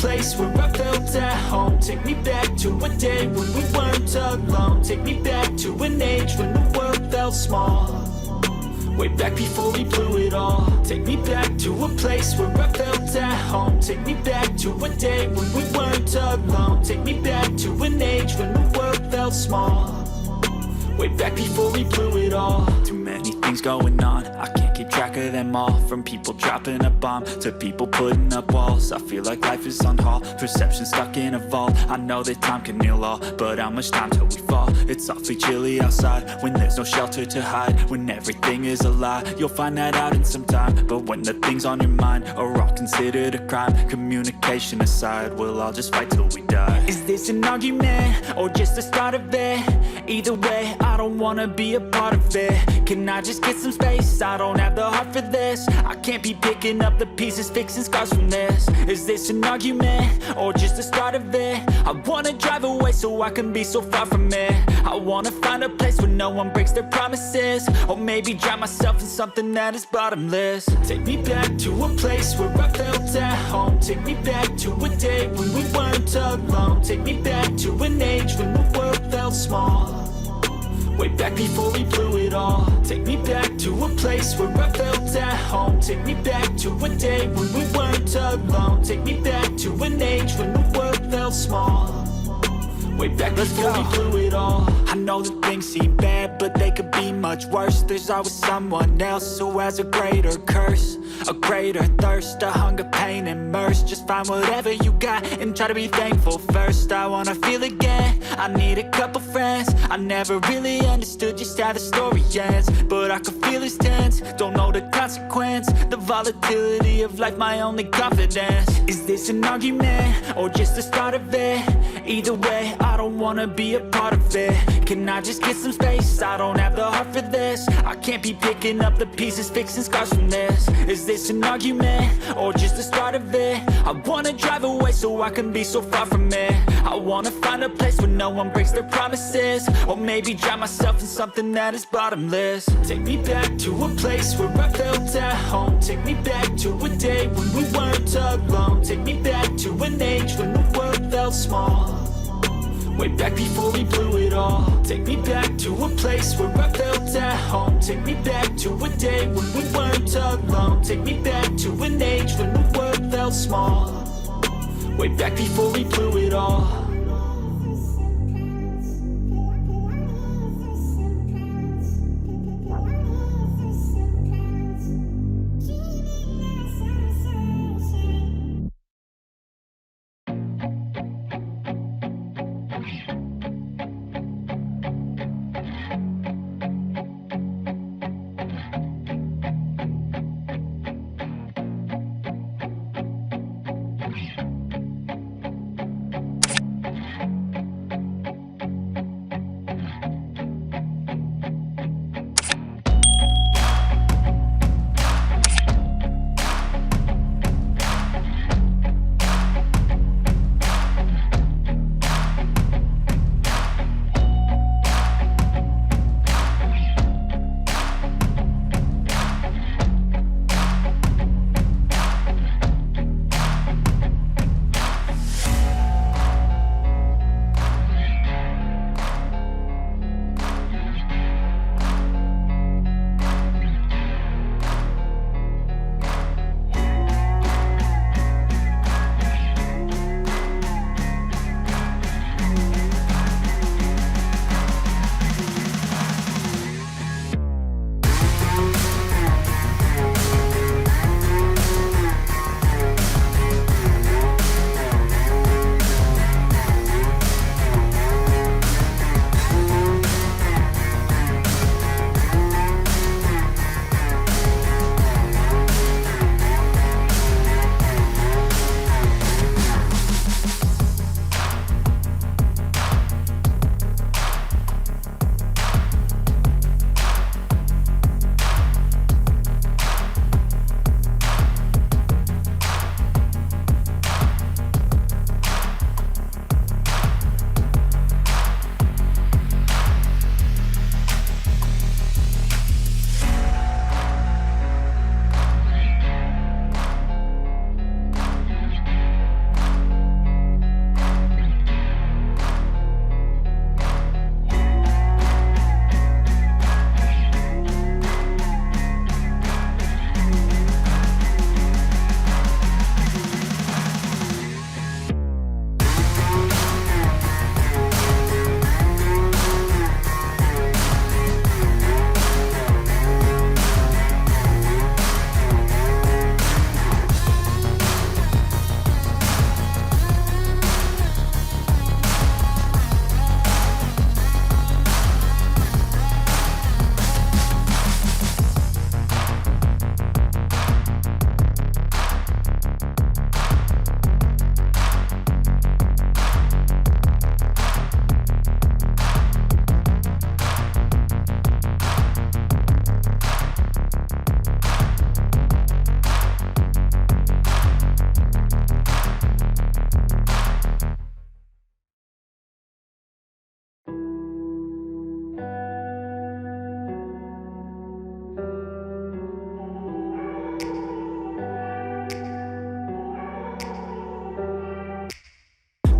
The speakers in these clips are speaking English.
place where I felt at home. Take me back to a day when we weren't alone. Take me back to an age when the world felt small. Way back before we blew it all. Take me back to a place where I felt at home. Take me back to a day when we weren't alone. Take me back to an age when the world felt small. Way back before we blew it all. Too many things going on, I can't keep track of them all. From people dropping a bomb to people putting up walls. I feel like life is on hold, perception stuck in a vault. I know that time can heal all, but how much time till we fall? It's awfully chilly outside when there's no shelter to hide. When everything is a lie, you'll find that out in some time. But when the things on your mind are all considered a crime, communication aside, we'll all just fight till we die. Is this an argument or just the start of it? Either way, I don't wanna be a part of it. Can I just get some space? I don't have the heart for this. I can't be picking up the pieces, fixing scars from this. Is this an argument or just the start of it? I wanna drive away so I can be so far from it. I wanna find a place where no one breaks their promises. Or maybe drown myself in something that is bottomless. Take me back to a place where I felt at home. Take me back to a day when we weren't alone. Take me back to an age when the world felt small. Way back before we blew it all. Take me back to a place where I felt at home. Take me back to a day when we weren't alone. Take me back to an age when the world felt small. Way back before we blew it all. I know that things seem bad, but they could be much worse. There's always someone else who has a greater curse, a greater thirst, a hunger, pain, and mercy. Just find whatever you got and try to be thankful first. I wanna feel again, I need a couple friends. I never really understood just how the story ends, but I can feel it's tense, don't know the consequence. The volatility of life, my only confidence. Is this an argument or just the start of it? Either way, I don't wanna be a part of it. Can I just get some space? I don't have the heart for this. I can't be picking up the pieces, fixing scars from this. Is this an argument or just the start of it? I wanna drive away so I can be so far from it. I wanna find a place where no one breaks their promises. Or maybe drown myself in something that is bottomless. Take me back to a place where I felt at home. Take me back to a day when we weren't alone. Take me back to an age when the world felt small. Way back before we blew it all. Take me back to a place where I felt at home. Take me back to a day when we weren't alone. Take me back to an age when the world felt small. Way back before we blew it all.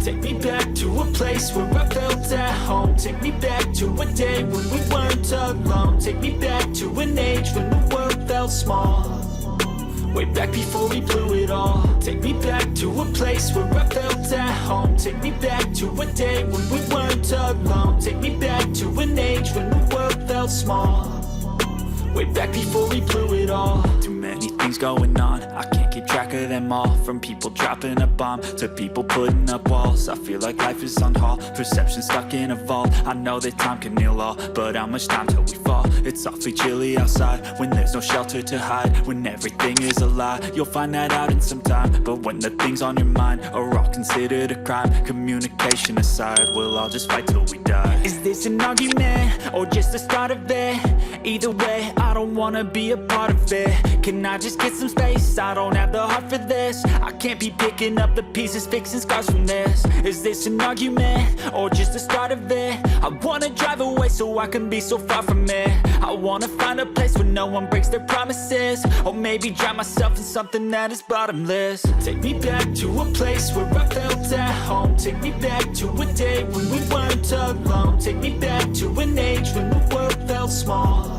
Take me back to a place where I felt at home. Take me back to a day when we weren't alone. Take me back to an age when the world felt small. Way back before we blew it all. Take me back to a place where I felt at home. Take me back to a day when we weren't alone. Take me back to an age when the world felt small. Way back before we blew it all. Too many things going on, I can't keep track of them all. From people dropping a bomb to people putting up walls. I feel like life is on hold, perception stuck in a vault. I know that time can heal all, but how much time till we fall? It's awfully chilly outside when there's no shelter to hide. When everything is a lie, you'll find that out in some time. But when the things on your mind are all considered a crime, communication aside, we'll all just fight till we die. Is this an argument or just the start of it? Either way, I don't wanna be a part of it. Can I just get some space? I don't have the heart for this. I can't be picking up the pieces, fixing scars from this. Is this an argument or just the start of it? I wanna drive away so I can be so far from it. I wanna find a place where no one breaks their promises. Or maybe drown myself in something that is bottomless. Take me back to a place where I felt at home. Take me back to a day when we weren't alone. Take me back to an age when the world felt small.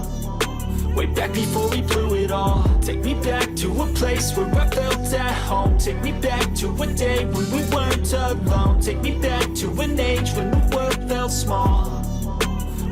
Way back before we blew it all. Take me back to a place where I felt at home. Take me back to a day when we weren't alone. Take me back to an age when the world felt small.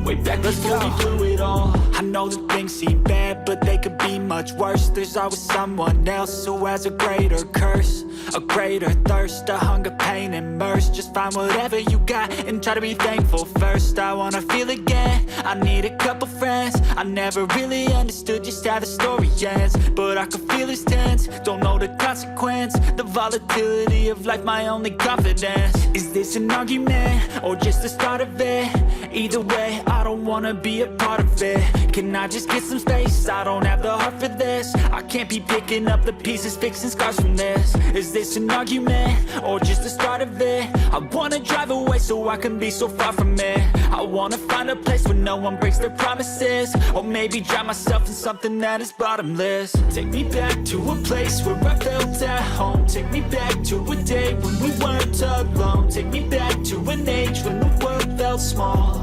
Way back before we blew it all. I know that things seem bad, but they could be much worse. There's always someone else who has a greater curse, a greater thirst, a hunger, pain, and mercy. Just find whatever you got and try to be thankful first. I wanna feel again, I need a couple friends. I never really understood just how the story ends, but I can feel it's tense, don't know the consequence. The volatility of life, my only confidence. Is this an argument or just the start of it? Either way, I don't wanna be a part of it. Can I just get some space? I don't have the heart for this. I can't be picking up the pieces, fixing scars from this. Is this an argument or just the start of it? I wanna drive away so I can be so far from it. I wanna find a place where no one breaks their promises. Or maybe drown myself in something that is bottomless. Take me back to a place where I felt at home. Take me back to a day when we weren't alone. Take me back to an age when the world felt small.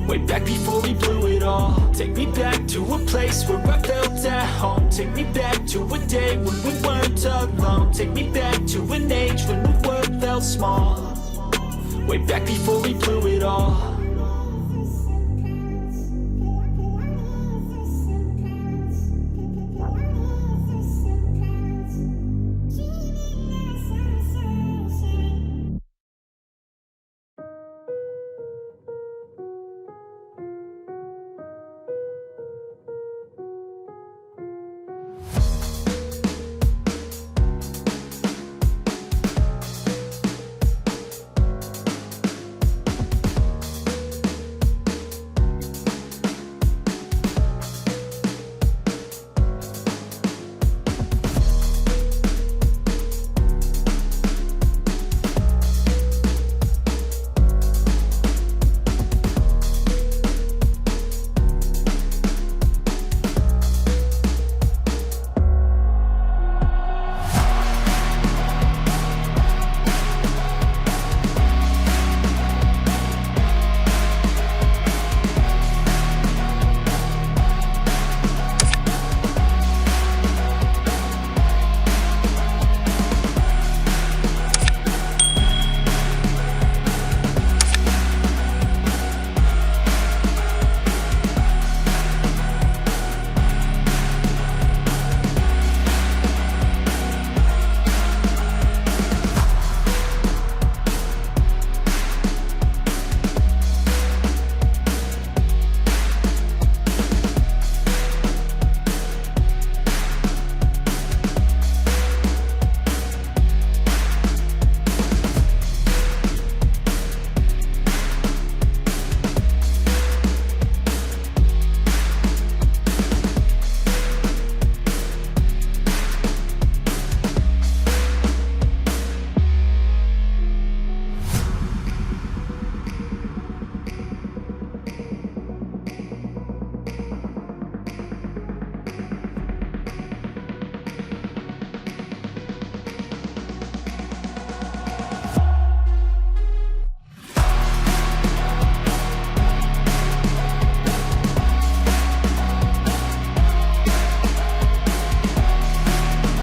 Way back before we blew it all. Take me back to a place where I felt at home. Take me back to a day when we weren't alone. Take me back to an age when the world felt small. Way back before we blew it all.